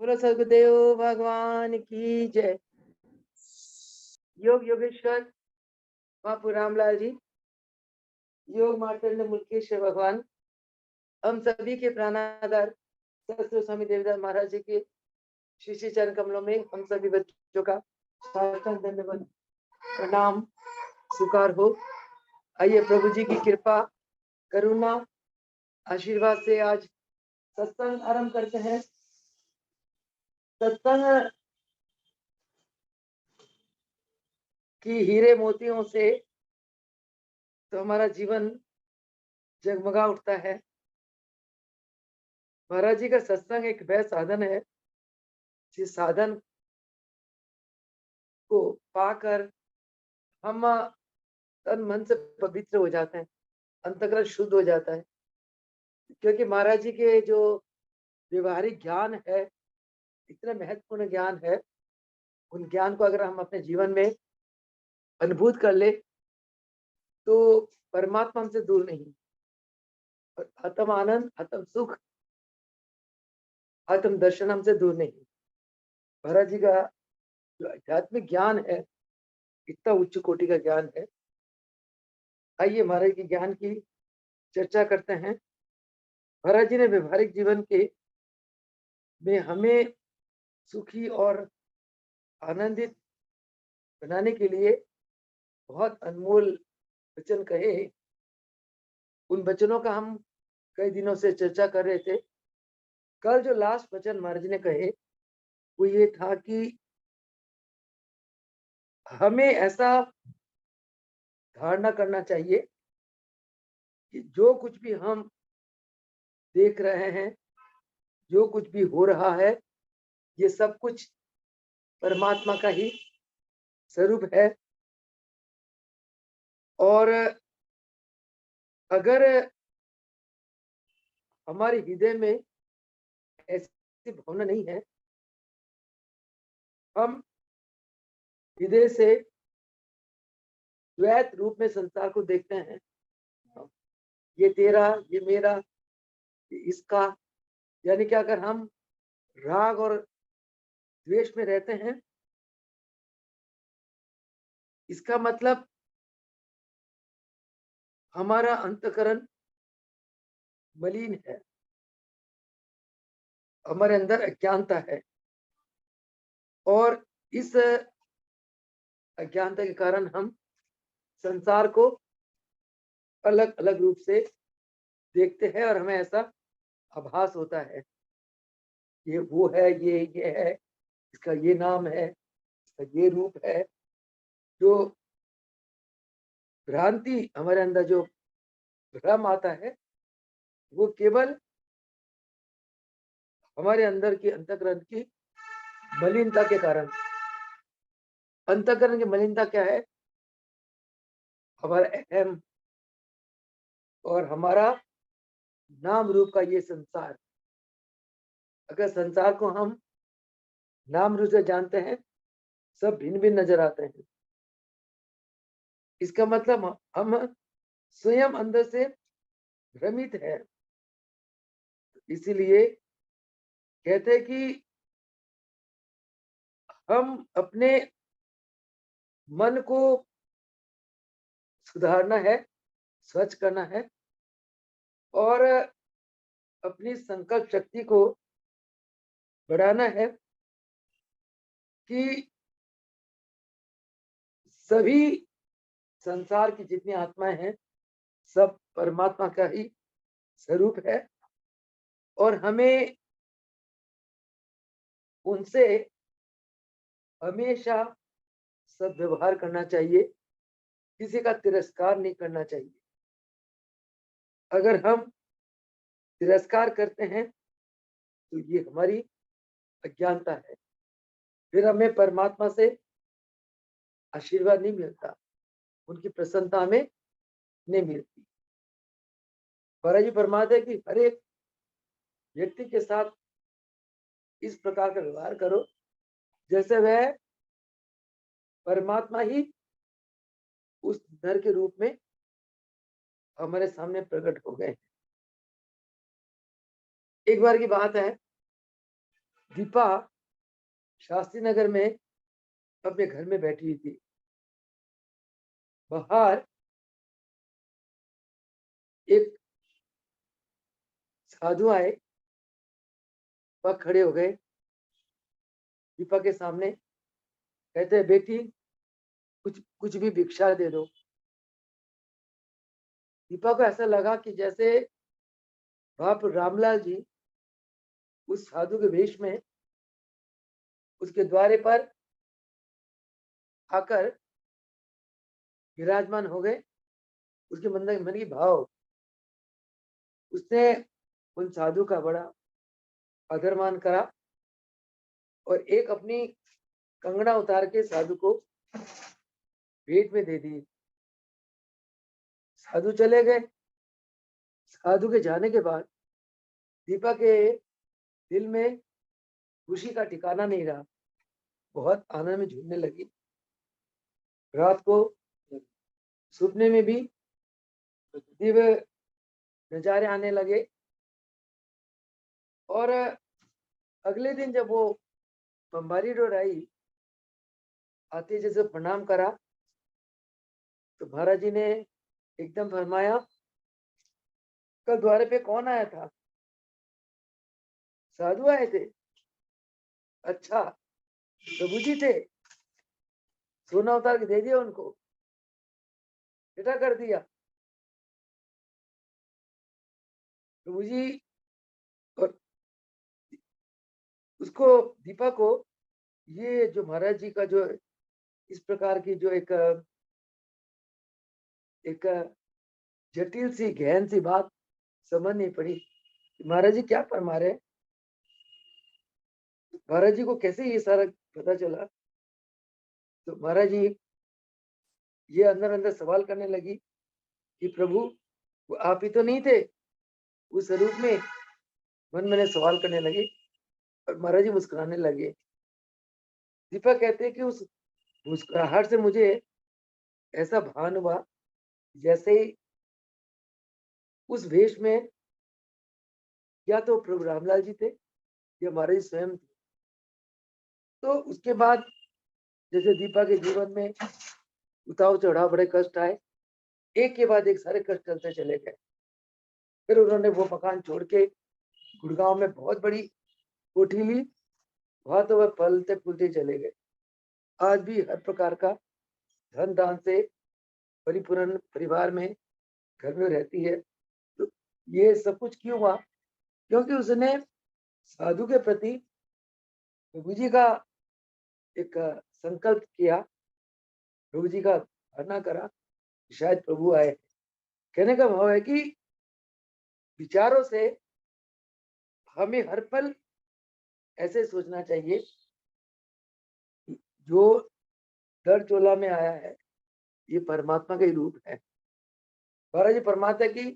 बोलो सदगुरुदेव भगवान की जय। योग योगेश्वर बापू रामलाल जी, योग मार्तंड मुल्केश्वर भगवान, हम सभी के प्राणाधार सतगुरु स्वामी देवदास महाराज जी के श्री श्री चरण कमलों में हम सभी बच्चों का साष्टांग दंडवत प्रणाम स्वीकार हो। आइए प्रभु जी की कृपा करुणा आशीर्वाद से आज सत्संग आरंभ करते हैं। सत्संग की हीरे मोतियों से तो हमारा जीवन जगमगा उठता है। महाराज जी का सत्संग एक वह साधन है जिस साधन को पाकर हम तन मन से पवित्र हो जाते हैं, अंतःकरण शुद्ध हो जाता है। क्योंकि महाराज जी के जो व्यवहारिक ज्ञान है, इतना महत्वपूर्ण ज्ञान है, उन ज्ञान को अगर हम अपने जीवन में अनुभूत कर ले तो परमात्मा हमसे दूर नहीं। और आत्म आनंद, आत्म सुख, आत्म दर्शन हमसे दूर नहीं। महाराज जी का जो आध्यात्मिक ज्ञान है, इतना उच्च कोटि का ज्ञान है। आइए महाराज के ज्ञान की चर्चा करते हैं। महाराज जी ने व्यवहारिक जीवन के में हमें सुखी और आनंदित बनाने के लिए बहुत अनमोल वचन कहे। उन वचनों का हम कई दिनों से चर्चा कर रहे थे। कल जो लास्ट वचन महाराज जी ने कहे वो ये था कि हमें ऐसा धारणा करना चाहिए कि जो कुछ भी हम देख रहे हैं, जो कुछ भी हो रहा है, ये सब कुछ परमात्मा का ही स्वरूप है। और अगर हमारे हृदय में ऐसी भावना नहीं है, हम हृदय से द्वैत रूप में संसार को देखते हैं, ये तेरा, ये मेरा, ये इसका, यानी कि अगर हम राग और द्वेष में रहते हैं, इसका मतलब हमारा अंतःकरण मलिन है, हमारे अंदर अज्ञानता है। और इस अज्ञानता के कारण हम संसार को अलग अलग रूप से देखते हैं और हमें ऐसा आभास होता है, ये वो है, ये है, इसका ये नाम है, इसका ये रूप है। जो भ्रांति हमारे अंदर, जो भ्रम आता है, वो केवल हमारे अंदर की अंतःकरण की मलिनता के कारण। अंतःकरण की मलिनता क्या है? हमारा अहम और हमारा नाम रूप का ये संसार। अगर संसार को हम नाम रूप से जानते हैं, सब भिन्न भिन्न नजर आते हैं। इसका मतलब हम स्वयं अंदर से भ्रमित है। इसीलिए कहते हैं कि हम अपने मन को सुधारना है, स्वच्छ करना है और अपनी संकल्प शक्ति को बढ़ाना है कि सभी संसार की जितनी आत्माएं हैं, सब परमात्मा का ही स्वरूप है। और हमें उनसे हमेशा सद्व्यवहार करना चाहिए, किसी का तिरस्कार नहीं करना चाहिए। अगर हम तिरस्कार करते हैं तो ये हमारी अज्ञानता है, फिर हमें परमात्मा से आशीर्वाद नहीं मिलता, उनकी प्रसन्नता हमें नहीं मिलती। महाराज जी फरमाते हैं कि हर एक व्यक्ति के साथ इस प्रकार का व्यवहार करो जैसे वह परमात्मा ही उस नर के रूप में हमारे सामने प्रकट हो गए। एक बार की बात है, दीपा शास्त्री नगर में अपने घर में बैठी हुई थी। बाहर एक साधु आए, वह खड़े हो गए दीपा के सामने, कहते हैं बेटी कुछ कुछ भी भिक्षा दे दो। दीपा को ऐसा लगा कि जैसे बाप रामलाल जी उस साधु के वेश में उसके द्वारे पर आकर विराजमान हो गए। उसके मन की भाव, उसने उन साधु का बड़ा आदर मान करा और एक अपनी कंगना उतार के साधु को भेंट में दे दी। साधु चले गए। साधु के जाने के बाद दीपा के दिल में खुशी का ठिकाना नहीं रहा, बहुत आनंद में झूमने लगी। रात को सपने में भी दिव्य नजारे आने लगे और अगले दिन जब वो बम्बारी रोड आई, आते जैसे प्रणाम करा तो महाराज जी ने एकदम फरमाया, कल द्वारे पे कौन आया था? साधु आए थे। अच्छा, प्रभु जी थे? सोना उतार के दे दिया उनको, बेटा कर दिया। प्रभु जी और उसको दीपा को ये जो महाराज जी का जो इस प्रकार की जो एक जटिल सी गहन सी बात समझ नहीं पड़ी। महाराज जी क्या फरमा रहे? महाराज जी को कैसे ये सारा पता चला? तो महाराज जी ये अंदर अंदर सवाल करने लगी कि प्रभु वो आप ही तो नहीं थे उस स्वरूप में? मन में सवाल करने लगे और महाराज जी मुस्कुराने लगे। दीपक कहते हैं कि उस मुस्कुराहट से मुझे ऐसा भान हुआ जैसे ही उस वेश में या तो प्रभु रामलाल जी थे या महाराज जी स्वयं थे। तो उसके बाद जैसे दीपा के जीवन में उतार चढ़ाव बड़े कष्ट आए, एक के बाद एक सारे कष्ट चलते चले गए। फिर उन्होंने वो मकान छोड़ के गुड़गांव में बहुत बड़ी कोठी ली, वहां तो वह पलते फूलते चले गए। आज भी हर प्रकार का धन दान से परिपूर्ण परिवार में घर में रहती है। तो ये सब कुछ क्यों हुआ? क्योंकि उसने साधु के प्रति प्रभु जी का एक संकल्प किया, प्रभु जी का धारणा करा, शायद प्रभु आए। कहने का भाव है कि विचारों से हमें हर पल ऐसे सोचना चाहिए, जो दर चोला में आया है ये परमात्मा का ही रूप है। महाराज जी परमात्मा की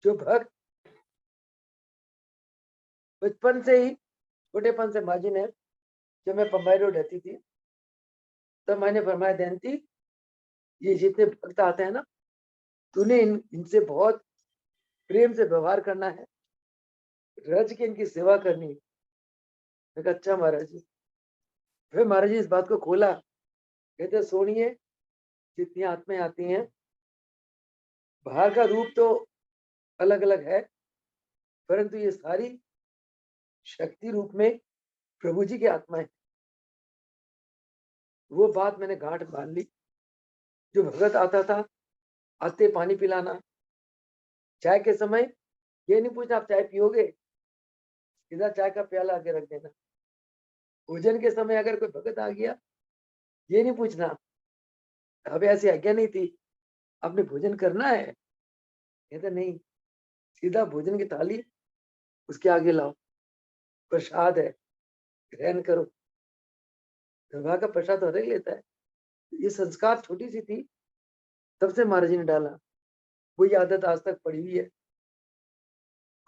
जो भक्त बचपन से ही, छोटेपन से माँ जी ने, जब मैं बम्बई रोड रहती थी तब मैंने फरमाया, दंती ये जितने भक्त आते हैं ना, तूने इनसे बहुत प्रेम से व्यवहार करना है, रज के इनकी सेवा करनी है। मैं कहा अच्छा महाराज जी। फिर महाराज जी इस बात को खोला, कहते सोनिए जितनी आत्माएं आती हैं, बाहर का रूप तो अलग अलग है, परंतु ये सारी शक्ति रूप में प्रभु जी की आत्माएं। वो बात मैंने गांठ बांध ली। जो भगत आता था, आते पानी पिलाना, चाय के समय ये नहीं पूछना आप चाय पियोगे, सीधा चाय का प्याला आके रख देना। भोजन के समय अगर कोई भगत आ गया, ये नहीं पूछना, अब ऐसी आज्ञा नहीं थी आपने भोजन करना है, कहते नहीं, सीधा भोजन की थाली उसके आगे लाओ, प्रसाद है ग्रहण करो। विवाह का प्रसाद तो रख लेता है। ये संस्कार छोटी सी थी, तब से महाराज जी ने डाला, वही आदत आज तक पड़ी हुई है।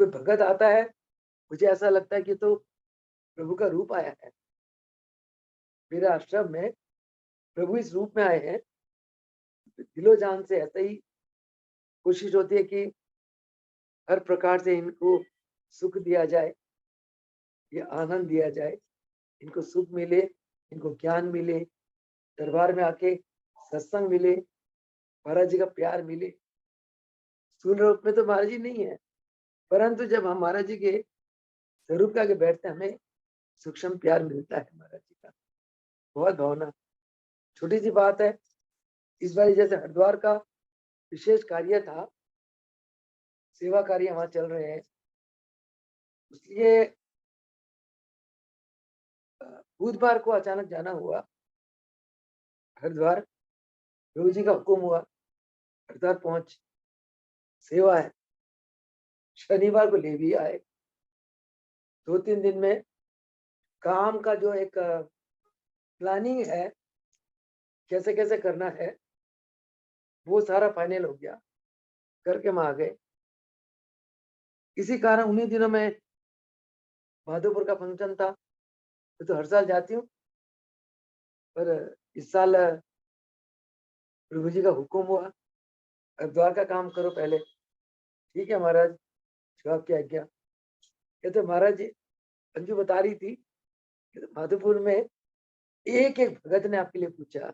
कोई भगत आता है, मुझे ऐसा लगता है कि तो प्रभु का रूप आया है। मेरे आश्रम में प्रभु इस रूप में आए हैं। दिलो जान से ऐसे ही कोशिश होती है कि हर प्रकार से इनको सुख दिया जाए, ये आनंद दिया जाए, इनको सुख मिले, इनको ज्ञान मिले, दरबार में आके सत्संग मिले, महाराज जी का प्यार मिले। स्थूल रूप में तो महाराज जी नहीं है, परंतु जब हम महाराज जी के स्वरूप के आगे बैठते हैं, हमें सूक्ष्म प्यार मिलता है महाराज जी का, बहुत भावना। छोटी सी बात है, इस बार जैसे हरिद्वार का विशेष कार्य था, सेवा कार्य वहां चल रहे हैं, इसलिए बुधवार को अचानक जाना हुआ हरिद्वार। प्रभु जी का हुक्म हुआ, हरिद्वार पहुंच, सेवा है। शनिवार को ले भी आए। 2-3 दिन में काम का जो एक प्लानिंग है, कैसे कैसे करना है, वो सारा फाइनल हो गया, करके हम आ गए। इसी कारण उन्हीं दिनों में माधोपुर का फंक्शन था। मैं तो हर साल जाती हूँ, पर इस साल प्रभु जी का हुक्म हुआ, हरिद्वार का काम करो पहले। ठीक है महाराज, जवाब की आज्ञा। कहते महाराज जी, अंजू बता रही थी कि माधोपुर में एक एक भगत ने आपके लिए पूछा।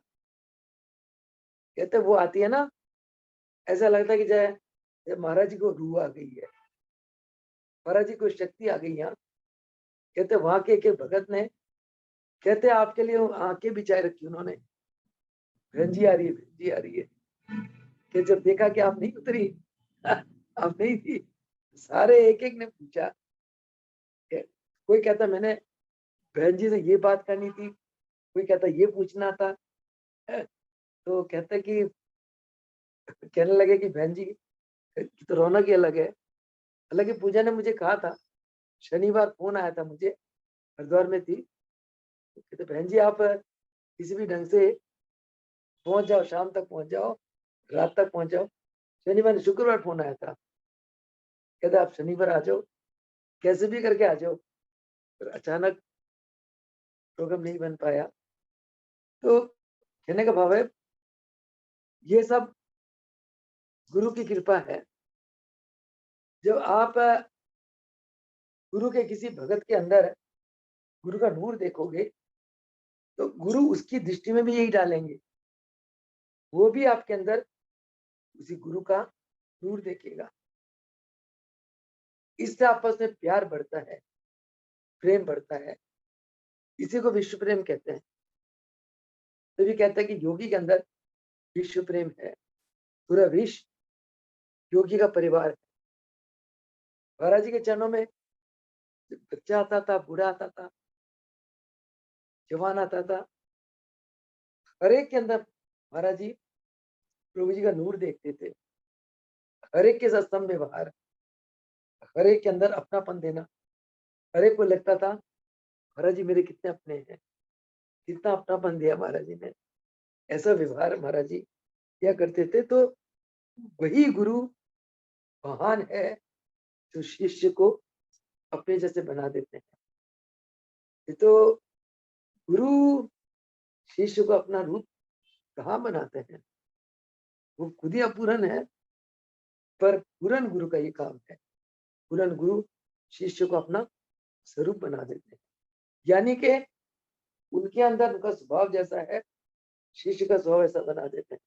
कहते वो आती है ना, ऐसा लगता है कि जय महाराज जी को रूह आ गई है, महाराज जी को शक्ति आ गई यहाँ। कहते वहां के एक भगत ने, कहते आपके लिए आंखें बिछाए रखी उन्होंने, बहन जी आ रही है, बहन जी आ रही है। कि जब देखा कि आप नहीं उतरी, आप नहीं थी, सारे एक एक ने पूछा। कोई कहता मैंने बहन जी से ये बात करनी थी, कोई कहता ये पूछना था। तो कहते कि कहने लगे कि बहन जी की तो रौनक ही अलग है। हालांकि पूजा ने मुझे कहा था, शनिवार फोन आया था मुझे, हरिद्वार में थी, कहते बहन जी आप किसी भी ढंग से पहुंच जाओ, शाम तक पहुंच जाओ, रात तक पहुंच जाओ। शनिवार शुक्रवार फोन आया था, कहते आप शनिवार आ जाओ, कैसे भी करके आ जाओ। पर अचानक प्रोग्राम नहीं बन पाया। तो कहने का भाव है, ये सब गुरु की कृपा है। जब आप गुरु के किसी भगत के अंदर गुरु का नूर देखोगे, तो गुरु उसकी दृष्टि में भी यही डालेंगे, वो भी आपके अंदर उसी गुरु का नूर देखेगा। इससे आपस में प्यार बढ़ता है, प्रेम बढ़ता है। इसी को विश्व प्रेम कहते हैं। तभी कहते हैं कि योगी के अंदर विश्व प्रेम है, पूरा विश्व योगी का परिवार है। महाराज जी के चरणों में बच्चा आता था, बूढ़ा आता था, जवान आता था, हर एक के अंदर महाराज जी प्रभु जी का नूर देखते थे। हर एक के साथ सम व्यवहार, हर एक के अंदर अपनापन देना। हर एक को लगता था महाराज जी मेरे कितने अपने हैं, कितना अपनापन दिया महाराज जी ने। ऐसा व्यवहार महाराज जी किया करते थे। तो वही गुरु महान है जो शिष्य को अपने जैसे बना देते हैं। ये तो गुरु शिष्य को अपना रूप कहाँ बनाते हैं, वो खुद ही अपूर्ण है, पर पूर्ण गुरु का ये काम है। पूर्ण गुरु शिष्य को अपना स्वरूप बना देते हैं, यानी कि उनके अंदर उनका स्वभाव जैसा है, शिष्य का स्वभाव ऐसा बना देते हैं।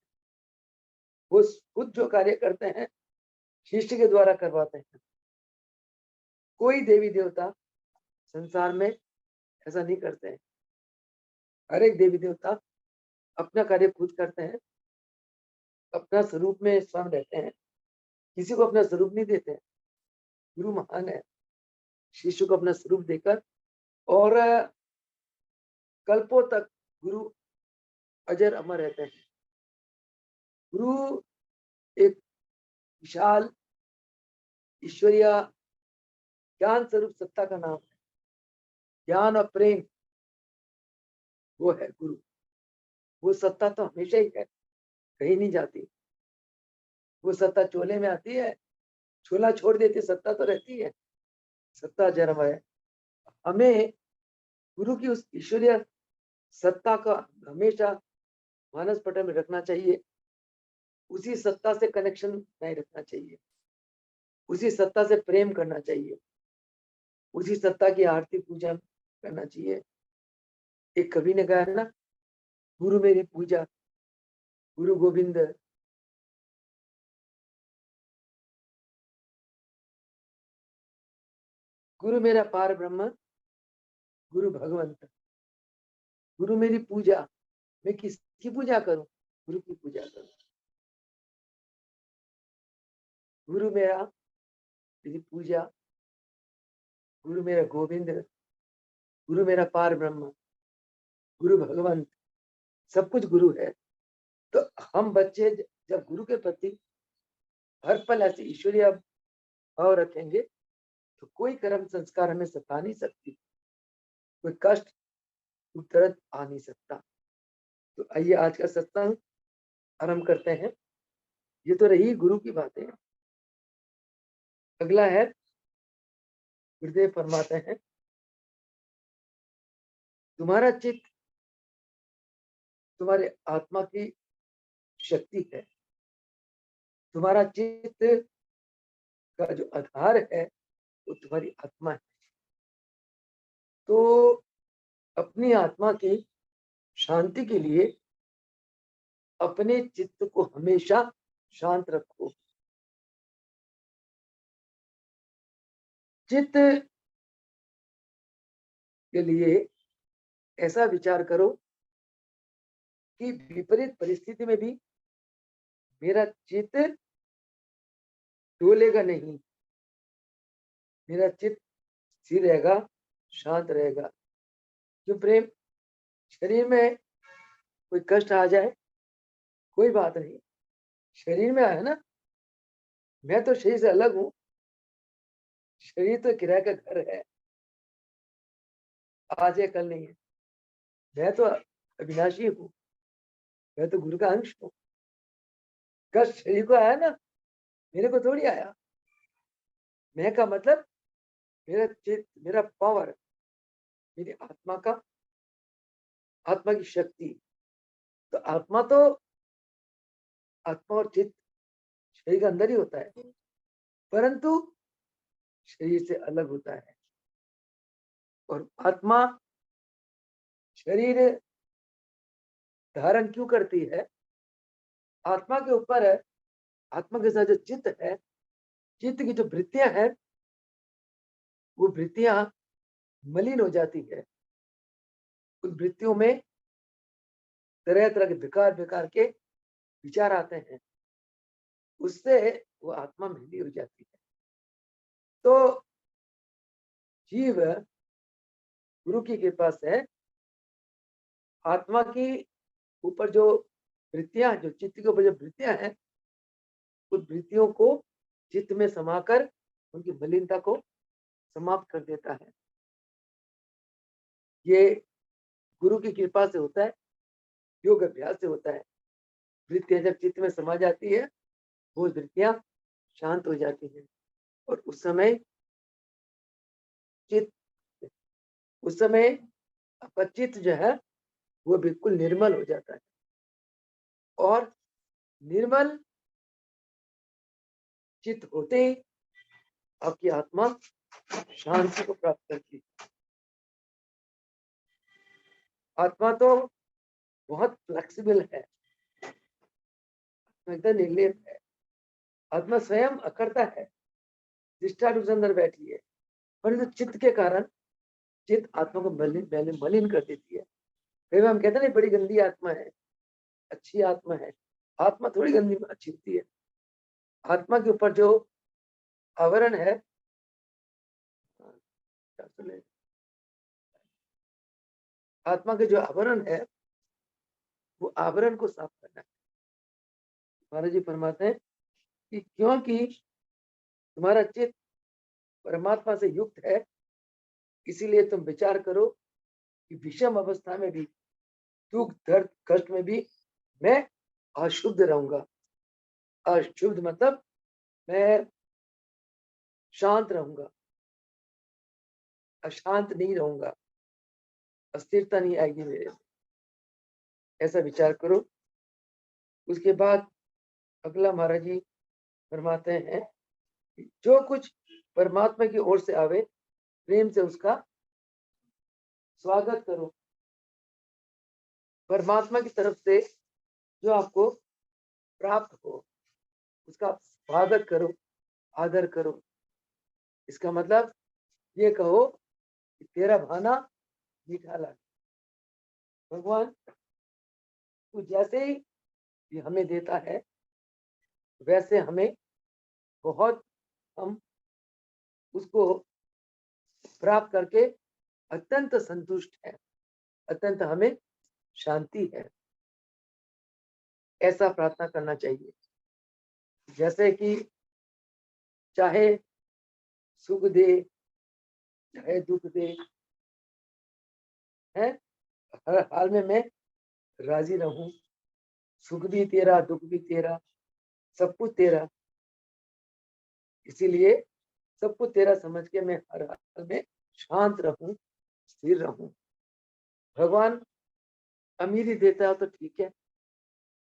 वो खुद जो कार्य करते हैं शिष्य के द्वारा करवाते हैं। कोई देवी देवता संसार में ऐसा नहीं करते हैं। हर एक देवी देवता अपना कार्य खुद करते हैं, अपना स्वरूप में स्वयं रहते हैं, किसी को अपना स्वरूप नहीं देते हैं। गुरु महान है, शिष्य को अपना स्वरूप देकर, और कल्पों तक गुरु अजर अमर रहते हैं। गुरु एक विशाल ईश्वरीय ज्ञान स्वरूप सत्ता का नाम है। ज्ञान और प्रेम वो है गुरु। वो सत्ता तो हमेशा ही है, कहीं नहीं जाती। वो सत्ता चोले में आती है, छोला छोड़ देती, सत्ता तो रहती है, सत्ता जन्म है। हमें गुरु की उस ईश्वरीय सत्ता का हमेशा मानस पटल में रखना चाहिए। उसी सत्ता से कनेक्शन नहीं रखना चाहिए, उसी सत्ता से प्रेम करना चाहिए। उसी सत्ता की आरती पूजा करना चाहिए। एक कवि ने कहा है ना, गुरु मेरी पूजा, गुरु गोविंद। गुरु मेरा पार ब्रह्म, गुरु भगवंत। गुरु मेरी पूजा, मैं किसकी पूजा करूं? गुरु की पूजा करूं। गुरु मेरा, मेरी पूजा, गुरु मेरा गोविंद, गुरु मेरा पार ब्रह्म, गुरु भगवंत। सब कुछ गुरु है। तो हम बच्चे जब गुरु के प्रति हर पल ऐसे ईश्वरीय भाव रखेंगे तो कोई कर्म संस्कार हमें सता नहीं सकती, कोई कष्ट दुख दर्द आ नहीं सकता। तो आइए आज का सत्संग आरंभ करते हैं। ये तो रही गुरु की बातें। अगला है, गुरुदेव फरमाते हैं, तुम्हारा चित्त तुम्हारे आत्मा की शक्ति है। तुम्हारा चित्त का जो आधार है वो तुम्हारी आत्मा है। तो अपनी आत्मा की शांति के लिए अपने चित्त को हमेशा शांत रखो। चित्त के लिए ऐसा विचार करो कि विपरीत परिस्थिति में भी मेरा चित्त डोलेगा नहीं, मेरा चित्त स्थिर रहेगा, शांत रहेगा। जो प्रेम शरीर में कोई कष्ट आ जाए कोई बात नहीं, शरीर में आया ना, मैं तो शरीर से अलग हूं, शरीर तो किराए का घर है, आज है कल नहीं है। मैं तो अविनाशी हूँ, मैं तो गुरु का अंश हूँ। कष्ट शरीर को आया ना, मेरे को थोड़ी आया। मैं का मतलब मेरा चित्त, मेरा पावर, मेरी आत्मा का, आत्मा की शक्ति। तो आत्मा और चित्त शरीर के अंदर ही होता है, परंतु शरीर से अलग होता है। और आत्मा शरीर धारण क्यों करती है? आत्मा के ऊपर है, आत्मा के साथ जो चित्त है, चित्त की जो वृत्तियां है, वो वृत्तियां मलिन हो जाती है। उन वृत्तियों में तरह तरह के बेकार बेकार के विचार आते हैं, उससे वो आत्मा मैली हो जाती है। तो जीव गुरु की कृपा से आत्मा की ऊपर जो वृत्तियां, जो चित्त के ऊपर जो वृत्तियां हैं, उन वृत्तियों को चित्त में समाकर उनकी मलिनता को समाप्त कर देता है। ये गुरु की कृपा से होता है, योग अभ्यास से होता है। वृत्तियां जब चित्त में समा जाती है, वो वृत्तियां शांत हो जाती हैं और चित्त उस समय आपका चित्त जो है वो बिल्कुल निर्मल हो जाता है। और निर्मल चित्त होते ही आपकी आत्मा शांति को प्राप्त करती है। आत्मा तो बहुत फ्लेक्सिबल है, एकदम निर्लेप है। आत्मा स्वयं अकर्ता है, निष्ठा रूप से अंदर बैठी है, परंतु चित्त के कारण चित्त आत्मा को मलिन मलिन कर देती है। फिर हम कहते हैं ना, बड़ी गंदी आत्मा है, अच्छी आत्मा है। आत्मा थोड़ी गंदी अच्छी होती है। आत्मा के ऊपर जो आवरण है, आत्मा के जो आवरण है, वो आवरण को साफ करना है। महाराज जी फरमाते हैं कि क्योंकि तुम्हारा चित्त परमात्मा से युक्त है, इसीलिए तुम विचार करो कि विषम अवस्था में भी, दुख दर्द कष्ट में भी मैं अशुद्ध रहूंगा। अशुद्ध मतलब मैं शांत रहूंगा, अशांत नहीं रहूंगा, अस्थिरता नहीं आएगी मेरे में। ऐसा विचार करो। उसके बाद अगला महाराज जी फरमाते हैं कि जो कुछ परमात्मा की ओर से आवे प्रेम से उसका स्वागत करो। परमात्मा की तरफ से जो आपको प्राप्त हो उसका स्वागत करो, आदर करो। इसका मतलब ये कहो कि तेरा भाना मीठा लगे। भगवान तू जैसे ही ये हमें देता है वैसे हमें बहुत, हम उसको प्राप्त करके अत्यंत संतुष्ट है, अत्यंत हमें शांति है। ऐसा प्रार्थना करना चाहिए। जैसे कि चाहे सुख दे चाहे दुख दे, है हर हाल में मैं राजी रहूं। सुख भी तेरा, दुख भी तेरा, सब कुछ तेरा। इसीलिए सब कुछ तेरा समझ के मैं हर हाल में शांत रहूं, स्थिर रहूं। भगवान अमीरी देता हो तो ठीक है,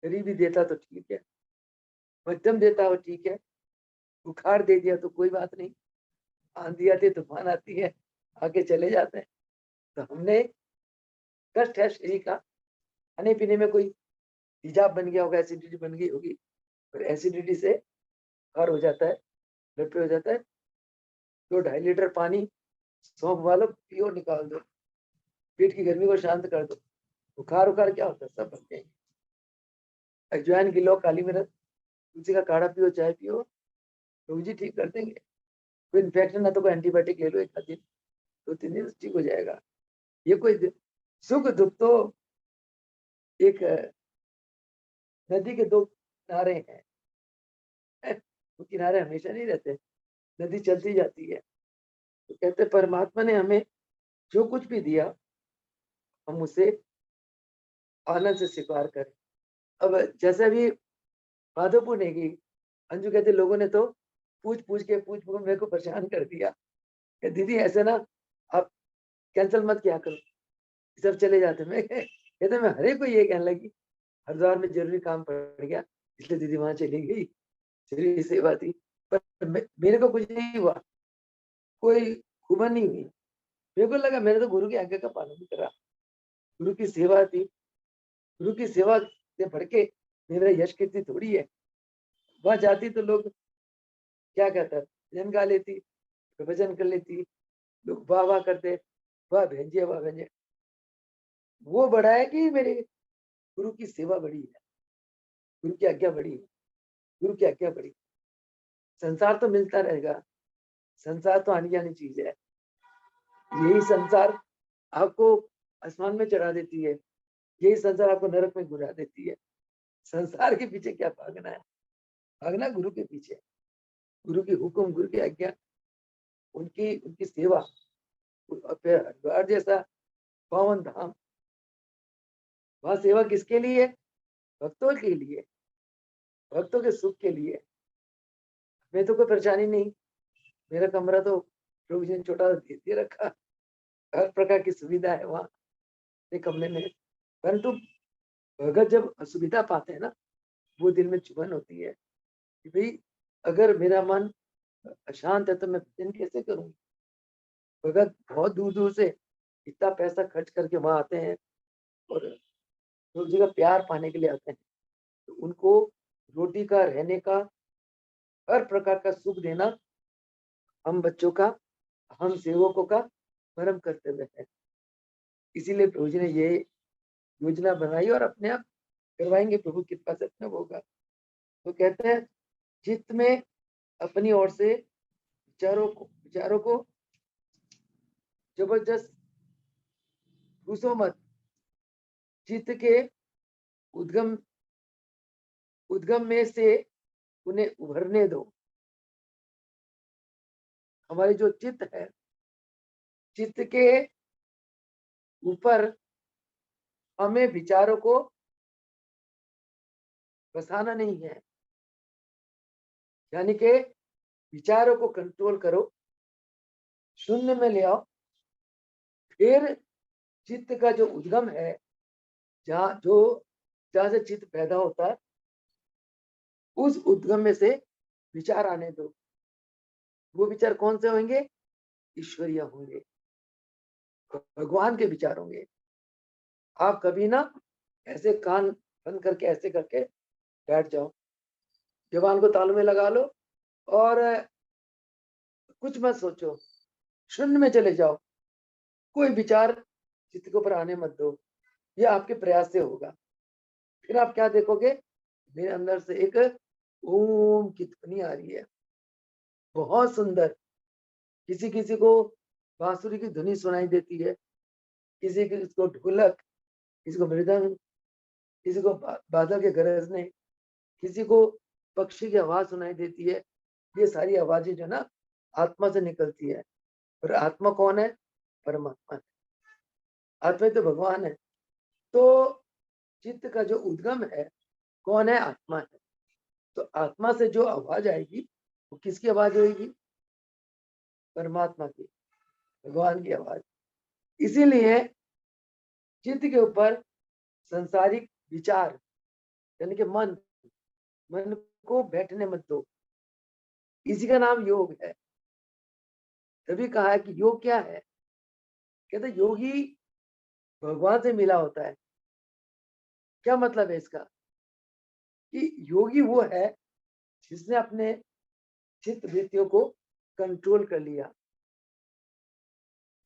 गरीबी देता तो ठीक है, मध्यम देता हो ठीक है, बुखार दे दिया तो कोई बात नहीं, आंधी आती है, तूफान आती है, आके चले जाते हैं। तो हमने कष्ट है शरीर का, खाने पीने में कोई तेजाब बन गया होगा, एसिडिटी बन गई होगी, और एसिडिटी से बुखार हो जाता है, ब्लड पे हो जाता है। 2-2.5 लीटर पानी सौंफ वालो, पियो, निकाल दो, पेट की गर्मी को शांत कर दो। बुखार उखार क्या होता है, सब बन जाएंगे। अजवाइन गिलो, काली मिर्च, तुलसी का काढ़ा पियो, चाय पियो, रोग जी ठीक कर देंगे। कोई इन्फेक्शन है तो कोई एंटीबायोटिक ले लो, 1 दिन 2-3 दिन ठीक हो जाएगा। ये कोई सुख दुख तो एक नदी के 2 किनारे हैं, वो किनारे हमेशा नहीं रहते, नदी चलती जाती है। तो कहते परमात्मा ने हमें जो कुछ भी दिया हम उसे आनंद से स्वीकार करें। अब जैसे अभी माधव पुणे की अंजू कहते लोगों ने तो पूछ पूछ के मेरे को परेशान कर दिया कि दीदी ऐसे ना आप कैंसिल मत किया करो, सब चले जाते। मैं कहते मैं हर एक को ये कहने लगी, हरिद्वार में जरूरी काम पड़ गया इसलिए दीदी वहां चली गई, जरूरी सेवा थी। पर मेरे को कुछ नहीं हुआ, कोई खुबा नहीं हुई। मेरे को लगा मैंने तो गुरु की आज्ञा का पालन करा, गुरु की सेवा थी। गुरु की सेवा से बढ़ के मेरा यश कीर्ति थोड़ी है। वहां जाती तो लोग क्या कहता है, भजन गा लेती, भजन कर लेती, लोग वाह वाह करते, वाह भेंजिए वाह भेंजिए। वो बड़ा है कि मेरे गुरु की सेवा बड़ी है, गुरु की आज्ञा बड़ी है, गुरु की आज्ञा बड़ी। संसार तो मिलता रहेगा, संसार तो आनी जानी चीज है। यही संसार आपको आसमान में चढ़ा देती है, यही संसार आपको नरक में घुरा देती है। संसार के पीछे क्या भागना है, भागना गुरु के पीछे, गुरु की हुक्म, गुरु की आज्ञा, उनकी उनकी सेवा। हरिद्वार जैसा पावन धाम, वहां सेवा किसके लिए? भक्तों के लिए, भक्तों के सुख के लिए। मैं तो कोई परेशानी नहीं, मेरा कमरा तो प्रभु जी ने छोटा दे रखा, हर प्रकार की सुविधा है वहाँ कमरे में। परंतु भगत जब असुविधा पाते हैं ना, वो दिल में चुभन होती है कि भाई अगर मेरा मन अशांत है तो मैं भजन कैसे करूँ। भगत बहुत दूर दूर से इतना पैसा खर्च करके वहां आते हैं और प्रभु जी का प्यार पाने के लिए आते हैं। तो उनको रोटी का, रहने का, हर प्रकार का सुख देना हम बच्चों का, हम सेवकों का परम कर्तव्य है। इसीलिए प्रभु जी ने ये योजना बनाई और अपने आप करवाएंगे, प्रभु कृपा से अपने होगा। तो कहते हैं चित्त में अपनी ओर से विचारों को जबरदस्त घुसो मत। चित्त के उद्गम उद्गम में से उन्हें उभरने दो। हमारी जो चित्त है, चित्त के ऊपर हमें विचारों को बसाना नहीं है, यानी कि विचारों को कंट्रोल करो, शून्य में ले आओ। फिर चित्त का जो उद्गम है, जहां से चित्त पैदा होता है, उस उद्गम में से विचार आने दो। वो विचार कौन से होंगे? ईश्वरीय होंगे, भगवान के विचार होंगे। आप कभी ना ऐसे कान बंद करके ऐसे करके बैठ जाओ, जबान को ताल में लगा लो और कुछ मत सोचो, शून्य में चले जाओ, कोई विचार चित्त के ऊपर आने मत दो। ये आपके प्रयास से होगा। फिर आप क्या देखोगे, मेरे अंदर से एक ओम की ध्वनि आ रही है, बहुत सुंदर। किसी किसी को बांसुरी की ध्वनि सुनाई देती है, किसी को ढोलक, किसी को मृदंग, किसी को बादल के गरजने, किसी को पक्षी की आवाज सुनाई देती है। ये सारी आवाजें जो ना आत्मा से निकलती है। और आत्मा कौन है? परमात्मा है। आत्मा तो भगवान है। तो चित्त का जो उद्गम है कौन है? आत्मा है। तो आत्मा से जो आवाज आएगी वो किसकी आवाज होगी? परमात्मा की, भगवान की आवाज। इसीलिए चित्त के ऊपर संसारिक विचार यानी कि मन को बैठने मत दो। इसी का नाम योग है। तभी कहा है कि योग क्या है? कहते योगी भगवान से मिला होता है। क्या मतलब है इसका? कि योगी वो है जिसने अपने चित्त वृत्तियों को कंट्रोल कर लिया।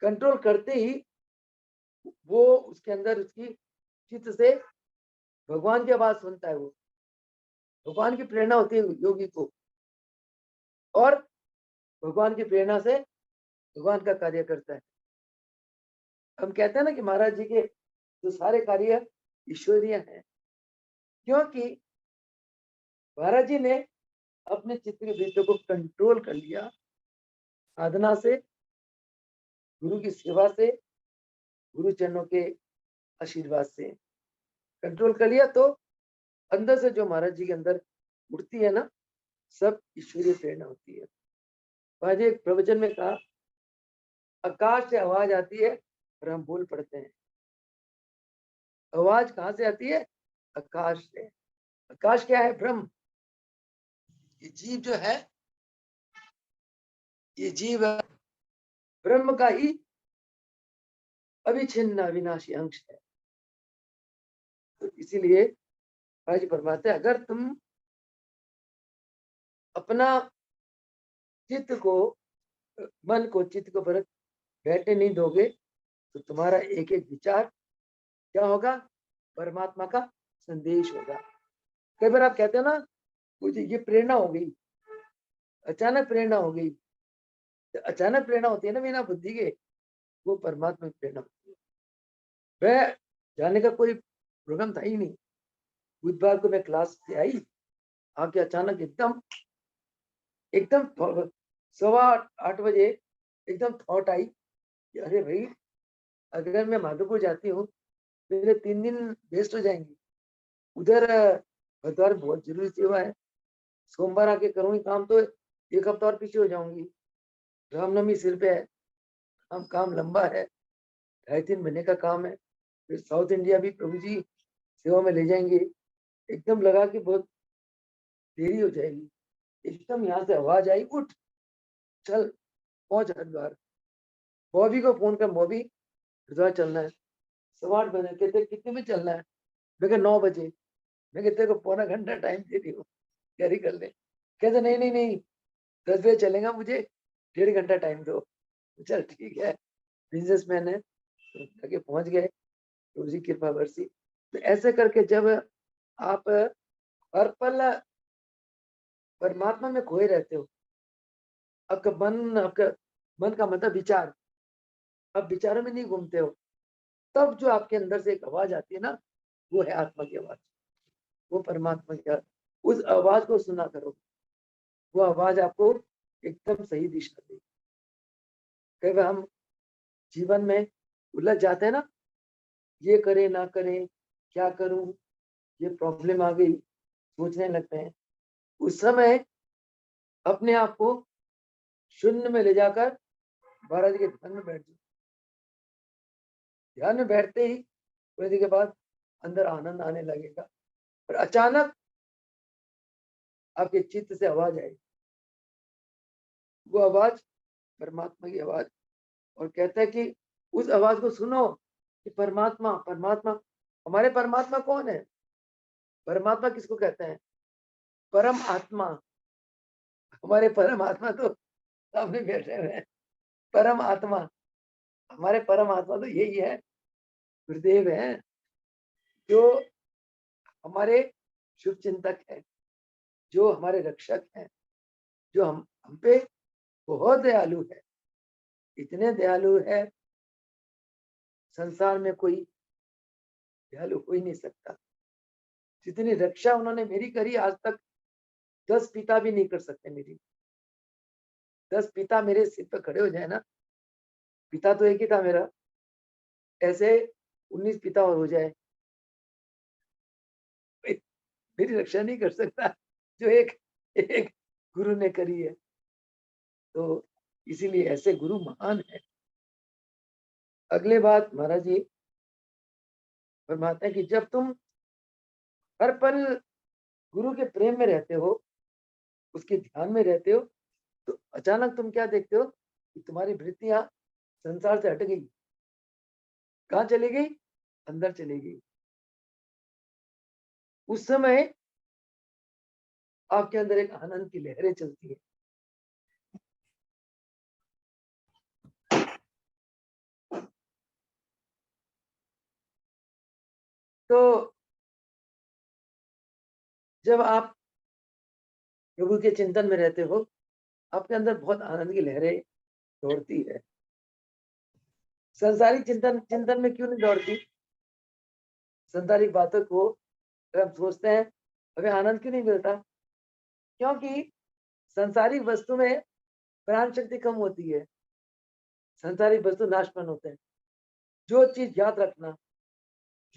कंट्रोल करते ही वो उसके अंदर उसकी चित्त से भगवान की आवाज सुनता है। वो भगवान की प्रेरणा होती है योगी को, और भगवान की प्रेरणा से भगवान का कार्य करता है। हम कहते हैं ना कि महाराज जी के जो सारे कार्य ईश्वरीय हैं, क्योंकि महाराज जी ने अपने चित्त के वृत्तियों को कंट्रोल कर लिया। साधना से, गुरु की सेवा से, गुरु चरणों के आशीर्वाद से कंट्रोल कर लिया। तो अंदर से जो महाराज जी के अंदर उठती है ना, सब ईश्वरीय प्रेरणा होती है। महाराज जी एक प्रवचन में कहा, आकाश से आवाज आती है और हम बोल पड़ते हैं। आवाज कहाँ से आती है? आकाश से। आकाश क्या है? ब्रह्म। ये जीव जो है, ये जीव ब्रह्म का ही अविच्छिन्न अविनाशी अंश है। तो इसीलिए आज फरमाते हैं, अगर तुम अपना चित्त को, मन को, चित्त को पर बैठने नहीं दोगे तो तुम्हारा एक एक विचार क्या होगा? परमात्मा का संदेश होगा। कई बार आप कहते हो ना, मुझे ये प्रेरणा हो गई, अचानक प्रेरणा हो गई। तो अचानक प्रेरणा होती है ना बिना बुद्धि के, वो परमात्मा की प्रेरणा होती है। वह जाने का कोई प्रोग्राम था ही नहीं। बुधवार को मैं क्लास से आई, आके अचानक एकदम एकदम 7:15 बजे एकदम थॉट आई कि अरे भाई, अगर मैं माधोपुर जाती हूँ मेरे 3 दिन वेस्ट हो जाएंगे। उधर बुधवार बहुत जरूरी सेवा है, सोमवार आके करूंगी काम तो 1 हफ्ता और पीछे हो जाऊंगी। रामनवमी सिर पे है, काम लंबा है, 2.5-3 महीने का काम है। फिर साउथ इंडिया भी प्रभु जी सेवा में ले जाएंगे। एकदम लगा कि बहुत देरी हो जाएगी। एकदम यहाँ से आवाज आई, उठ चल पहुंच हरिद्वार। बॉबी को फोन कर, बॉबी हरिद्वार चलना है। 8:15 कहते कितने बजे चलना है? मैं कहा 9 बजे। मैं कहते को पौना घंटा टाइम दे रही हूँ, तैयारी कर ले। कहते नहीं नहीं नहीं, 10 बजे चलेगा, मुझे 1.5 घंटा टाइम दो। चल ठीक है, बिजनेसमैन है। तो आगे पहुंच गए, प्रभु जी कृपा बरसी। तो ऐसे करके जब आप हर पल परमात्मा में खोए रहते हो, आपका मन का मतलब विचार, अब विचारों में नहीं घूमते हो, तब जो आपके अंदर से एक आवाज आती है ना, वो है आत्मा की आवाज, वो परमात्मा की आवाज। उस आवाज को सुना करो, वो आवाज आपको एकदम सही दिशा देगी। कई बार हम जीवन में उलझ जाते हैं ना, ये करे ना करे, क्या करूं, ये प्रॉब्लम आ गई, सोचने लगते हैं। उस समय अपने आप को शून्य में ले जाकर महाराज के ध्यान में बैठ जाओ। ध्यान में बैठते ही थोड़ी देर के बाद अंदर आनंद आने लगेगा, और अचानक आपके चित्त से आवाज आएगी। वो आवाज परमात्मा की आवाज, और कहता है कि उस आवाज को सुनो कि परमात्मा परमात्मा। हमारे परमात्मा कौन है? परमात्मा किसको कहते हैं? परम आत्मा। हमारे परम आत्मा तो सामने बैठे हुए हैं। परम आत्मा, हमारे परम आत्मा तो यही है, गुरुदेव है, जो हमारे शुभ चिंतक है, जो हमारे रक्षक हैं, जो हम पे बहुत दयालु है। इतने दयालु है, संसार में कोई दयालु हो ही नहीं सकता। जितनी रक्षा उन्होंने मेरी करी, आज तक 10 पिता भी नहीं कर सकते मेरी। 10 पिता मेरे सिर पे खड़े हो जाए ना, पिता तो एक ही था मेरा, ऐसे 19 पिता और हो जाए, मेरी रक्षा नहीं कर सकता जो एक एक गुरु ने करी है। तो इसीलिए ऐसे गुरु महान है। अगले बात महाराज जी फरमाते हैं कि जब तुम हर पल गुरु के प्रेम में रहते हो, उसके ध्यान में रहते हो, तो अचानक तुम क्या देखते हो कि तुम्हारी वृत्तियां संसार से हट गई। कहाँ चली गई? अंदर चली गई। उस समय आपके अंदर एक आनंद की लहरें चलती है। तो जब आप प्रभु के चिंतन में रहते हो, आपके अंदर बहुत आनंद की लहरें दौड़ती है। संसारिक चिंतन चिंतन में क्यों नहीं दौड़ती? संसारिक बातों को अगर हम सोचते हैं, हमें आनंद क्यों नहीं मिलता? क्योंकि संसारिक वस्तु में प्राण शक्ति कम होती है। संसारिक वस्तु नाशवान होते हैं। जो चीज याद रखना,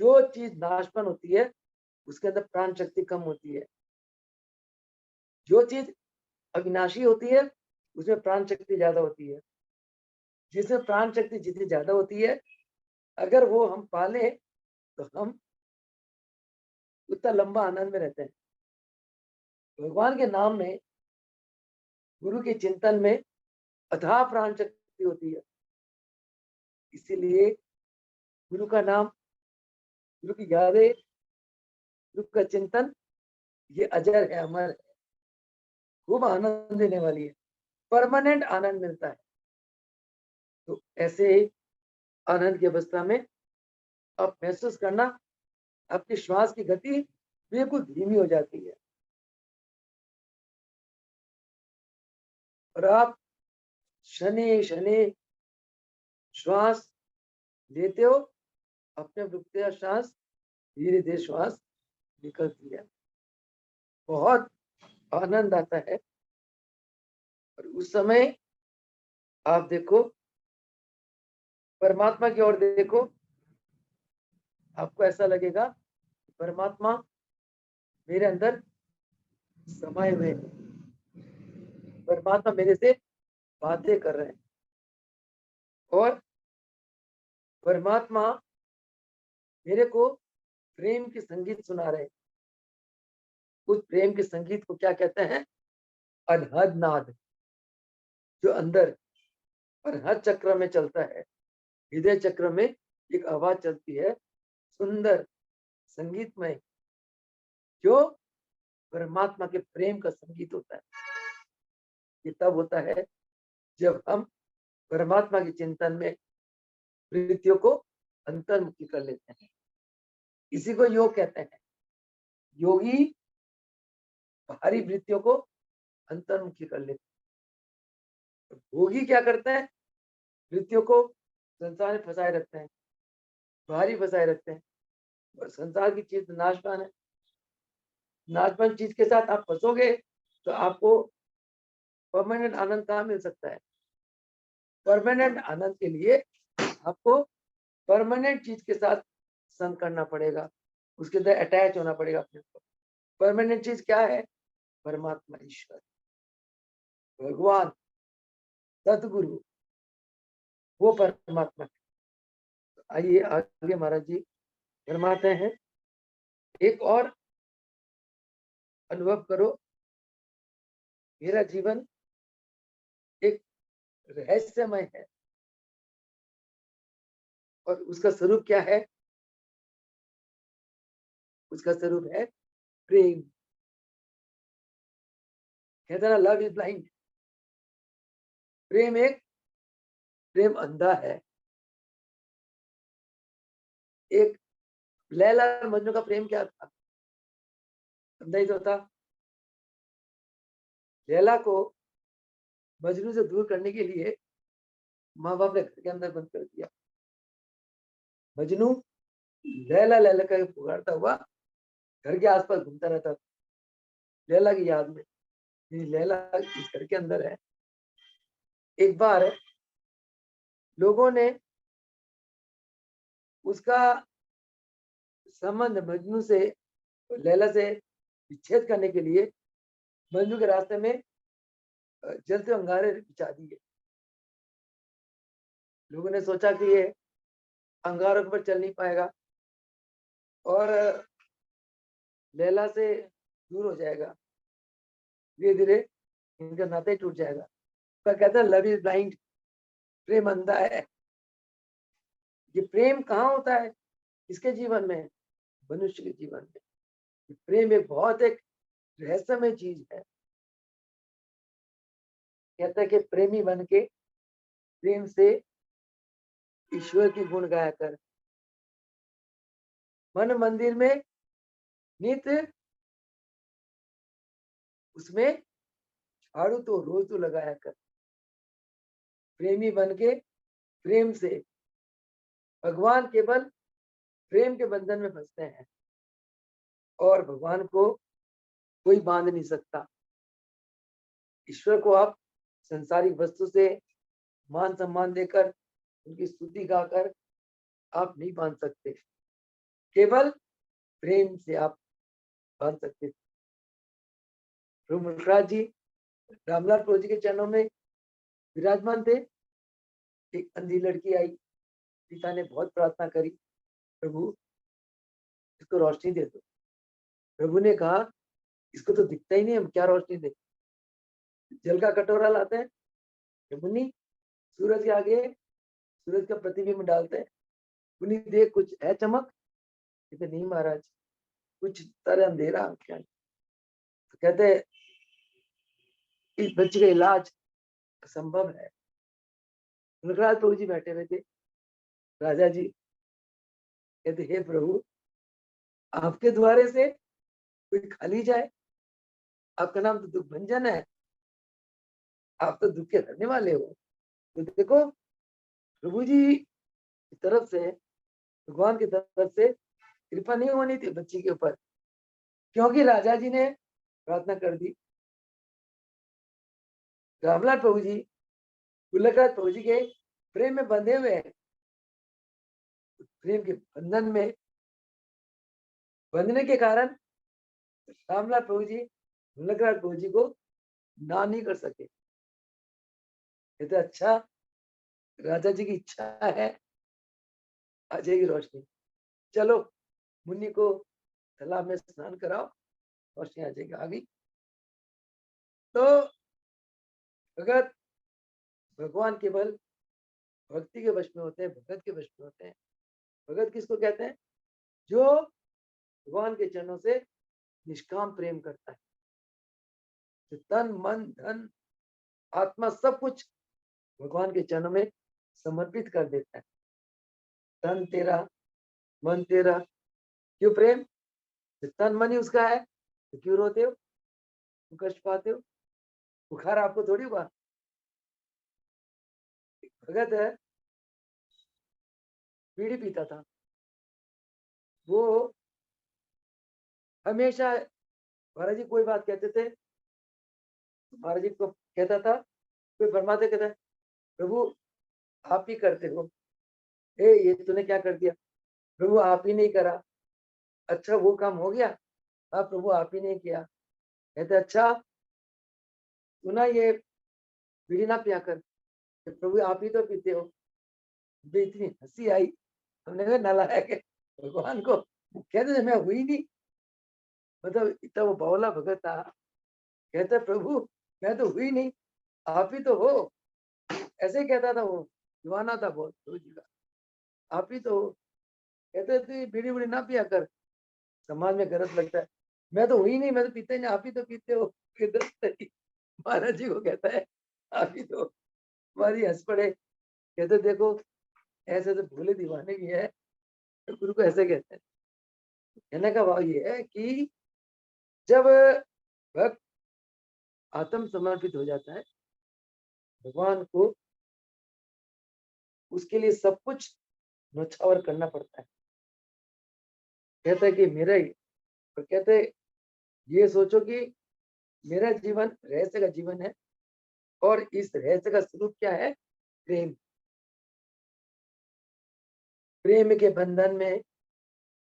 जो चीज नाशवान होती है उसके अंदर प्राण शक्ति कम होती है। जो चीज अविनाशी होती है उसमें प्राण शक्ति ज्यादा होती है। जिसमें प्राण शक्ति जितनी ज्यादा होती है, अगर वो हम पाले तो हम उतना लंबा आनंद में रहते हैं। भगवान के नाम में, गुरु के चिंतन में अथाह प्राण शक्ति होती है। इसीलिए गुरु का नाम, गुरु की यादें, गुरु का चिंतन, ये अजर है, अमर है, खूब आनंद देने वाली है, परमानेंट आनंद मिलता है। तो ऐसे आनंद की अवस्था में आप महसूस करना, आपकी श्वास की गति बिल्कुल धीमी हो जाती है और आप शनि शनि श्वास लेते हो, अपने रुकते श्वास, धीरे धीरे श्वास निकलती है। बहुत आनंद आता है। और उस समय आप देखो, परमात्मा की ओर देखो, आपको ऐसा लगेगा परमात्मा मेरे अंदर समाये हुए हैं। परमात्मा मेरे से बातें कर रहे हैं और परमात्मा मेरे को प्रेम की संगीत सुना रहे हैं। उस प्रेम के संगीत को क्या कहते हैं? अनहद नाद, जो अंदर अनहद चक्र में चलता है। हृदय चक्र में एक आवाज चलती है, सुंदर संगीतमय, जो परमात्मा के प्रेम का संगीत होता है। ये तब होता है जब हम परमात्मा के चिंतन में वृत्तियों को अंतर्मुखी कर लेते हैं। इसी को योग कहते हैं। योगी बाहरी वृत्तियों को अंतर्मुखी कर लेते हैं। भोगी क्या करते हैं? वृत्तियों को संसार में फंसाए रखते हैं, बाहरी फंसाए रखते हैं। और संसार की चीज नाशवान है। नाशवान चीज के साथ आप फंसोगे तो आपको परमानेंट आनंद कहाँ मिल सकता है? परमानेंट आनंद के लिए आपको परमानेंट चीज के साथ संग करना पड़ेगा, उसके अंदर अटैच होना पड़ेगा अपने को। परमानेंट चीज क्या है? परमात्मा, ईश्वर, भगवान, सतगुरु, वो परमात्मा है। आइए आगे महाराज जी फरमाते हैं, एक और अनुभव करो, मेरा जीवन एक रहस्यमय है और उसका स्वरूप क्या है? उसका स्वरूप है प्रेम। कहते ना, लव इज ब्लाइंड। प्रेम अंधा है। एक लैला और मजनू का प्रेम क्या था? अंधा ही तो था। लैला को मजनू से दूर करने के लिए माँ बाप ने घर के अंदर बंद कर दिया। मजनू लैला लैला का पुकारता हुआ घर के आसपास घूमता रहता था, लैला की याद में। लैला इस घर के अंदर है। एक बार लोगों ने उसका संबंध मजनू से, लैला से विच्छेद करने के लिए मजनू के रास्ते में जलते अंगारे बिछा दिए। लोगों ने सोचा कि ये अंगारों पर चल नहीं पाएगा और लैला से दूर हो जाएगा, धीरे धीरे इनका नाता ही टूट जाएगा। पर कहता है लव इज ब्लाइंड, प्रेम अंधा है। ये प्रेम कहाँ होता है? किसके जीवन में? मनुष्य के जीवन में। प्रेम एक रहस्यमय चीज है। कहता है कि प्रेमी बन के प्रेम से ईश्वर की गुण गाया कर, मन मंदिर में नित्य उसमें झाड़ू तो रोज तो लगाया कर। प्रेमी बन के प्रेम से, भगवान केवल प्रेम के बंधन में फंसते हैं और भगवान को कोई बांध नहीं सकता। ईश्वर को आप संसारिक वस्तु से मान सम्मान देकर, उनकी स्तुति गाकर आप नहीं बांध सकते। केवल प्रेम से आप बांध सकते। प्रभु मुखराज जी रामलाल प्रभु जी के चरणों में विराजमान थे। एक अंधी लड़की आई, पिता ने बहुत प्रार्थना करी, प्रभु इसको रोशनी दे दो। प्रभु ने कहा इसको तो दिखता ही नहीं, हम क्या रोशनी दे। जल का कटोरा लाते हैं, मुन्नी सूरज के आगे सूरज का प्रतिबिंब डालते हैं, मुन्नी देख कुछ है चमक? कहते नहीं महाराज, कुछ तरह अंधेरा क्या। तो कहते इस बच्चे का इलाज संभव है। मुखराज प्रभु जी बैठे हुए थे। राजा जी कहते हे प्रभु, आपके द्वारे से कोई खाली जाए। आपका नाम तो दुख भंजन है, आप तो दुख के हरने वाले हो। तो देखो प्रभु जी की तरफ से, भगवान की तरफ से कृपा नहीं होनी थी बच्ची के ऊपर, क्योंकि राजा जी ने प्रार्थना कर दी। रामलाल प्रभु जी गुलकराज प्रभु जी के प्रेम में बंधे हुए हैं। प्रेम के बंधन में बंधने के कारण रामलाल प्रभु जी गुलकराज प्रभु जी को ना नहीं कर सके। कहते अच्छा, राजा जी की इच्छा है, आ जाएगी रोशनी। चलो मुन्नी को तालाब में स्नान कराओ, रोशनी आ जाएगी। आ गई। तो भगत भगवान केवल भक्ति के वश में होते हैं, भगत के वश में होते हैं। भगत किसको कहते हैं? जो भगवान के चरणों से निष्काम प्रेम करता है, जो तन मन धन आत्मा सब कुछ भगवान के चरणों में समर्पित कर देता है। तन तेरा मन तेरा। क्यों प्रेम? तन मन ही उसका है तो क्यों रोते हो, क्यों कष्ट पाते हो? बुखार आपको थोड़ी हुआ। भगत है, बीड़ी पीता था। वो हमेशा महाराज जी कोई बात कहते थे, महाराज जी को कहता था, कोई फरमाते कहता प्रभु आप ही करते हो, ए ये तूने क्या कर दिया? प्रभु आप ही नहीं करा। अच्छा वो काम हो गया? हाँ प्रभु आप ही नहीं किया। कहते अच्छा तू ना ये बीड़ी ना पिया कर, प्रभु आप ही तो पीते हो। इतनी हंसी आई, हमने कहा नालायक है भगवान को कहते मैं हुई नहीं। मतलब इतना वो बावला भगत था। कहते प्रभु मैं तो हुई नहीं, आप ही तो हो। ऐसे ही कहता था, वो दीवाना था बहुत प्रभु जी का। आप ही तो कहते थे बीड़ी बीड़ी ना पिया कर, समाज में गलत लगता है। मैं तो हुई नहीं, मैं तो पीते नहीं, आप ही तो पीते हो। किधर से महाराज जी को कहता है, आप ही तो। हमारी हंस पड़े, कहते देखो ऐसे तो भोले दीवाने भी है, तो गुरु को ऐसे कहते हैं। कहने का भाव ये है कि जब भक्त आत्म समर्पित हो जाता है भगवान को, उसके लिए सब कुछ न्यौछावर करना पड़ता है। कहता है कि मेरा ही, और कहते ये सोचो कि मेरा जीवन रहस्य का जीवन है, और इस रहस्य का स्वरूप क्या है? प्रेम। प्रेम के बंधन में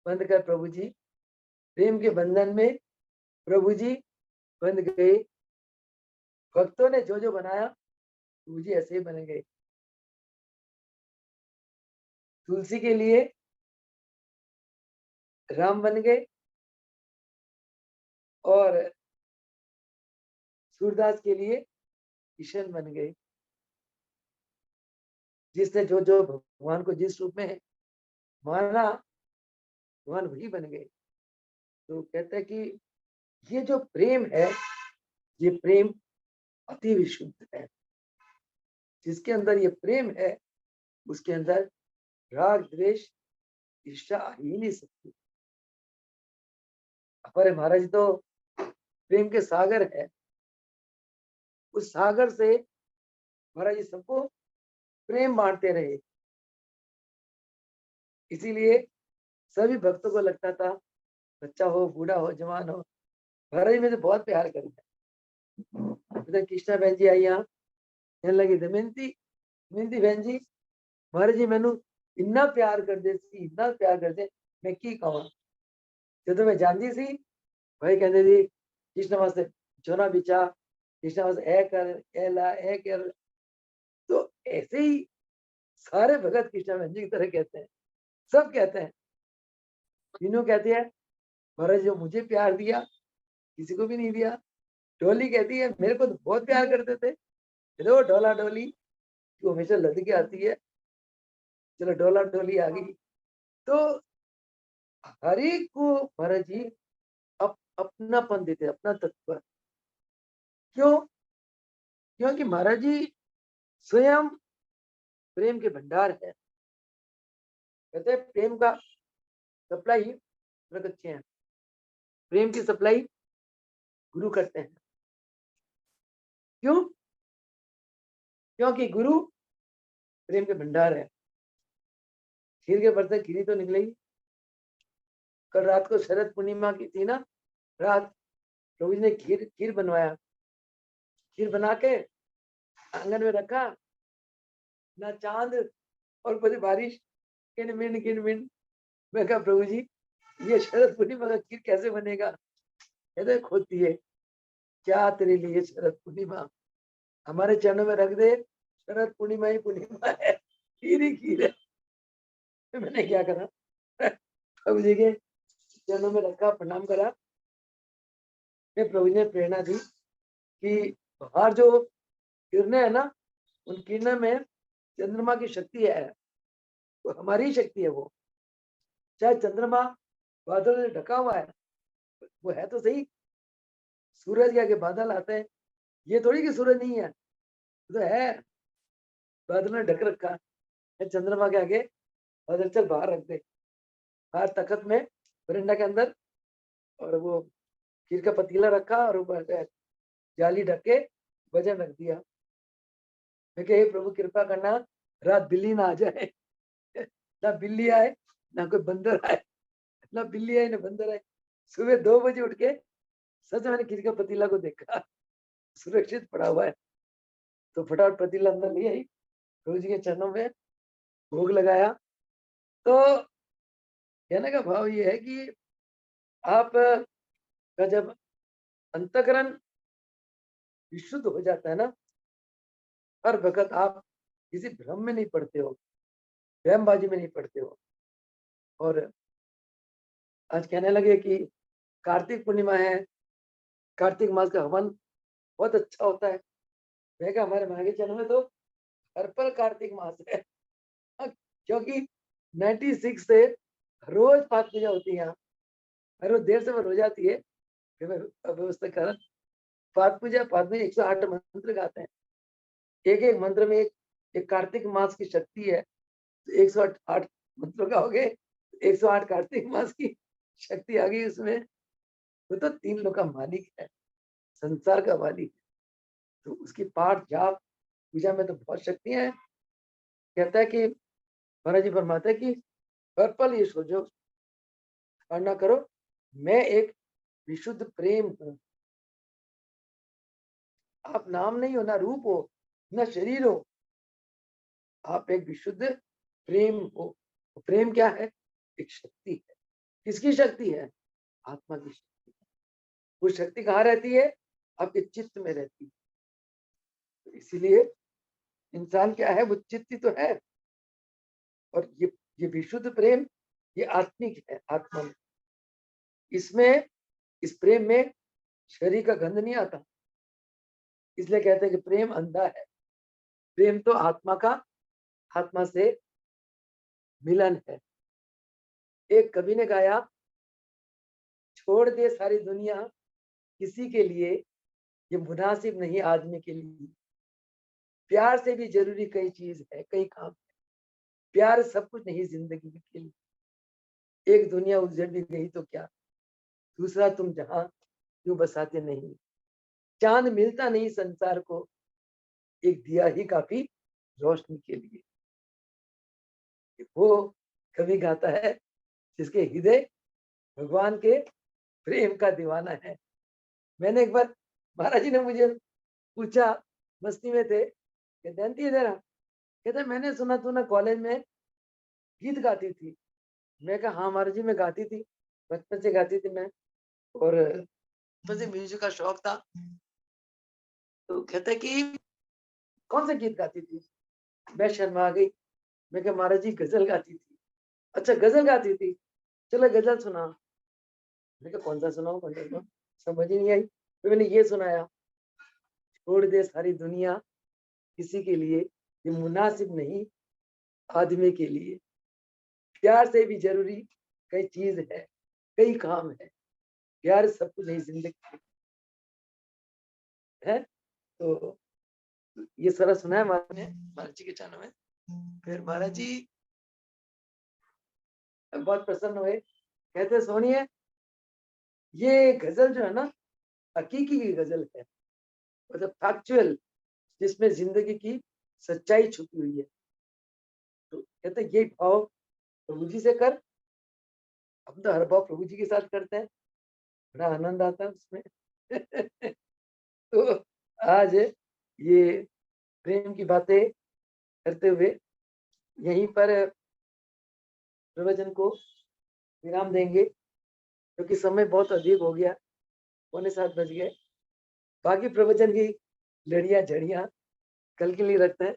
बंध कर प्रभु जी, प्रेम के बंधन में प्रभु जी बंध गए। भक्तों ने जो जो बनाया प्रभु जी ऐसे ही बन गए। तुलसी के लिए राम बन गए, और सूरदास के लिए किशन बन गए। जिसने जो जो भगवान को जिस रूप में माना, भगवान वही बन गए। तो कहते हैं कि ये जो प्रेम है, ये प्रेम अति विशुद्ध है। जिसके अंदर ये प्रेम है, उसके अंदर राग द्वेष ईर्ष्या आ ही नहीं सकती। हमारे महाराज तो प्रेम के सागर है। उस सागर से महाराज जी सबको प्रेम बांटते रहे। इसीलिए सभी भक्तों को लगता था, बच्चा हो, बूढ़ा हो, जवान हो, महाराज जी मुझे बहुत प्यार करता है। कृष्णा बहन जी आई यहाँ, कहने लगी दमयंती, दमयंती बहन जी महाराज जी मैनू इन्ना प्यार करते सी, इन्ना प्यार करते, मैं की कहां। जो मैं जानती सी, भाई कहते थी कृष्ण वास्ते जोना बिचा, कृष्ण वास्ते ए कर, ए ला, ए कर। तो ऐसे ही सारे भगत कृष्णा बहन जी की तरह कहते हैं, सब कहते हैं। तीनों कहती है महाराज जो मुझे प्यार दिया किसी को भी नहीं दिया। डोली कहती है मेरे को तो बहुत प्यार करते थे, चलो डोला डोली जो हमेशा लद के आती है, चलो डोला डोली आ गई। तो हर एक को महाराज जी अपनापन देते, अपना तत्व। क्यों? क्योंकि महाराज जी स्वयं प्रेम के भंडार है। कहते हैं प्रेम का सप्लाई प्रगति है, प्रेम की सप्लाई गुरु करते हैं। क्यों? क्योंकि गुरु प्रेम के भंडार है। खीर के बर्तन खीरी तो निकलेगी। कल रात को शरद पूर्णिमा की थी ना रात, प्रभु जी ने खीर खीर बनवाया। खीर बना के आंगन में रखा, ना चांद और बड़ी बारिश, किन मिन किन मिन। मैं कहा प्रभु जी ये शरद पूर्णिमा का खीर कैसे बनेगा? कहते खोती है, क्या तेरे लिए शरद पूर्णिमा, हमारे चरणों में रख दे, शरद पूर्णिमा ही पूर्णिमा है, खीर ही खीर है। तो मैंने क्या करा, प्रभु जी के चरणों में रखा, प्रणाम करा। फिर प्रभु जी ने प्रेरणा दी कि बाहर जो किरणें है ना, उन किरणों में चंद्रमा की शक्ति है, वो हमारी शक्ति है। वो चाहे चंद्रमा बादल से ढका हुआ है, वो है तो सही। सूरज के आगे बादल आते हैं, ये थोड़ी कि सूरज नहीं है, तो है, बादल ने ढक रखा है। चंद्रमा के आगे बादल चल बाहर रख दे, बाहर तखत में बरंडा के अंदर, और वो खीर का पतीला रखा और ऊपर जाली ढक के वजन रख दिया। मैं कहे प्रभु कृपा करना रात बिल्ली ना आ जाए, ना बिल्ली आए ना कोई बंदर आए, ना बिल्ली आए ना बंदर आए। सुबह 2 बजे उठ के सच मैंने खीर का पतीला को देखा, सुरक्षित पड़ा हुआ है। तो फटाफट पतीला अंदर ले आई, प्रभु जी के चरणों में भोग लगाया। तो कहने का भाव ये है कि आप का जब अंतःकरण विशुद्ध हो जाता है ना, हर वक्त आप किसी भ्रम में नहीं पड़ते हो, वहमबाजी में नहीं पड़ते हो। और आज कहने लगे कि कार्तिक पूर्णिमा है, कार्तिक मास का हवन बहुत अच्छा होता है। मैं कहा हमारे मांगे चरण में तो हर पल कार्तिक मास है। क्योंकि 96 से रोज पाठ पूजा होती है यहाँ। हर रोज देर से वो हो जाती है, फिर मैं व्यवस्था कर पाठ पूजा 108 मंत्र गाते हैं। एक एक मंत्र में एक कार्तिक मास की शक्ति है। तो 108 मंत्रों का हो गए, 108 कार्तिक मास की शक्ति आ गई उसमें। वो तो 3 लोग का मालिक है, संसार का मालिक है। तो उसकी पाठ जाप पूजा में तो बहुत शक्तियां हैं। कहता है कि महाराज जी फरमाते हैं कि हर पल ये सोचो और ना करो, मैं एक विशुद्ध प्रेम हूँ। आप नाम नहीं हो, ना रूप हो, ना शरीर हो, आप एक विशुद्ध प्रेम हो। प्रेम क्या है? एक शक्ति है। किसकी शक्ति है? आत्मा की शक्ति। वो शक्ति कहाँ रहती है? आपके चित्त में रहती है। तो इसीलिए इंसान क्या है? वो चित्त तो है। और ये विशुद्ध प्रेम ये आत्मिक है, आत्मा में। इसमें इस प्रेम में शरीर का गंध नहीं आता। इसलिए कहते हैं कि प्रेम अंधा है। प्रेम तो आत्मा का आत्मा से मिलन है। एक कवि ने गाया, छोड़ दे सारी दुनिया किसी के लिए, ये मुनासिब नहीं आदमी के लिए। प्यार से भी जरूरी कई चीज है, कई काम है। प्यार सब कुछ नहीं जिंदगी के लिए। एक दुनिया उजड़ भी गई तो क्या, दूसरा तुम जहां क्यों बसाते नहीं। चांद मिलता नहीं संसार को, एक दिया ही काफी रोशनी के लिए। वो कवि गाता है जिसके हृदय भगवान के प्रेम का दीवाना है। मैंने एक बार, महाराज जी ने मुझे पूछा, मस्ती में थे, कि जयंती इधर आ। कहते मैंने सुना तू ना कॉलेज में गीत गाती थी। मैं कहा हाँ महाराज जी मैं गाती थी, बचपन से गाती थी मैं, और मुझे म्यूजिक का शौक था। तो कहते कि कौन से गीत गाती थी? मैं शर्मा गई। मैं कहा महाराज जी गजल गाती थी। अच्छा गजल गाती थी, चलो गजल सुना। मैं कहा कौन सा सुनाऊं, कौन सा सुनाऊं? समझ ही नहीं आई। तो मैंने ये सुनाया, छोड़ दे सारी दुनिया किसी के लिए, ये मुनासिब नहीं आदमी के लिए। प्यार से भी जरूरी कई चीज है, कई काम है। प्यार सब कुछ नहीं जिंदगी है। तो ये सारा सुना है महाराज जी के चरणों में। फिर महाराज जी बहुत प्रसन्न हुए, कहते सोनिए ये गजल जो है ना हकीकी की गजल है, मतलब फैक्चुअल, जिसमें जिंदगी की सच्चाई छुपी हुई है। तो कहते ये भाव प्रभु जी से कर। हम तो हर भाव प्रभु जी के साथ करते हैं, बड़ा आनंद आता है उसमें। तो आज ये प्रेम की बातें करते हुए यहीं पर प्रवचन को विराम देंगे, क्योंकि समय बहुत अधिक हो गया, 6:45 बज गए। बाकी प्रवचन की लड़ियां झड़ियां कल के लिए रखते हैं।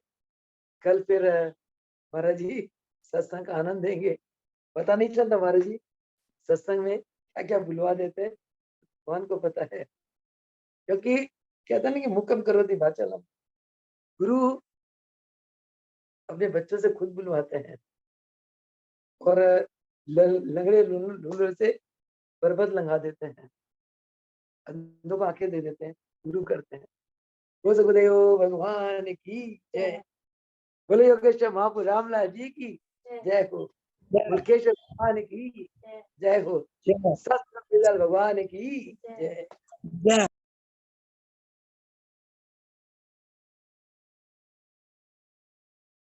कल फिर महाराज जी सत्संग का आनंद देंगे। पता नहीं चलता महाराज जी सत्संग में क्या क्या बुलवा देते हैं, भगवान को पता है। क्योंकि कहते ना कि मुकम करो थी वाचालम, गुरु अपने बच्चों से खुद बुलवाते हैं और लंगड़े लूलर से बरबत लंगा देते हैं, अंधों को आंखें दे देते हैं, गुरु करते हैं। वो सुखदेव भगवान की जय। बोले योगेश्वर महापुर रामलाल जी की जय हो। मुल्केश्वर भगवान की जय हो। सत्य भगवान की जय।